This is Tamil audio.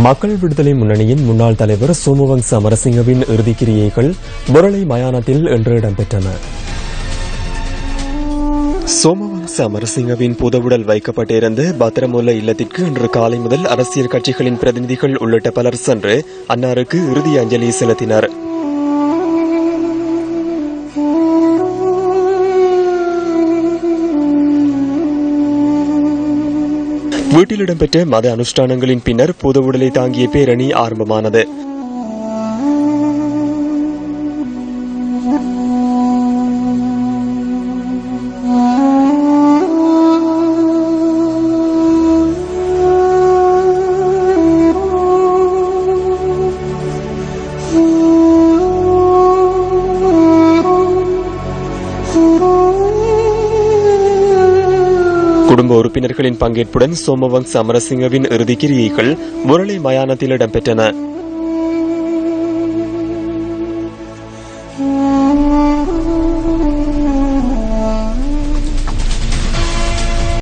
மக்கள் விடுதலை முன்னணியின் முன்னாள் தலைவர் சோமவங்ச அமரசிங்கவின் இறுதிக்கிரியைகள் முரளை மயானத்தில் இன்று இடம்பெற்றன. சோமவங்ச அமரசிங்கவின் புதவுடல் வைக்கப்பட்டிருந்த பத்திரமுல்ல இல்லத்திற்கு இன்று காலை முதல் அரசியல் கட்சிகளின் பிரதிநிதிகள் உள்ளிட்ட பலர் சென்று அன்னாருக்கு இறுதி அஞ்சலி செலுத்தினர். வீட்டில் இடம்பெற்ற மத அனுஷ்டானங்களின் பின்னர் புதவுடலை தாங்கிய பேரணி ஆரம்பமானது. குடும்ப உறுப்பினர்களின் பங்கேற்புடன் சோமவங்ச அமரசிங்கவின் இறுதிக்கிரியைகள் முரளை மயானத்தில் இடம்பெற்றன.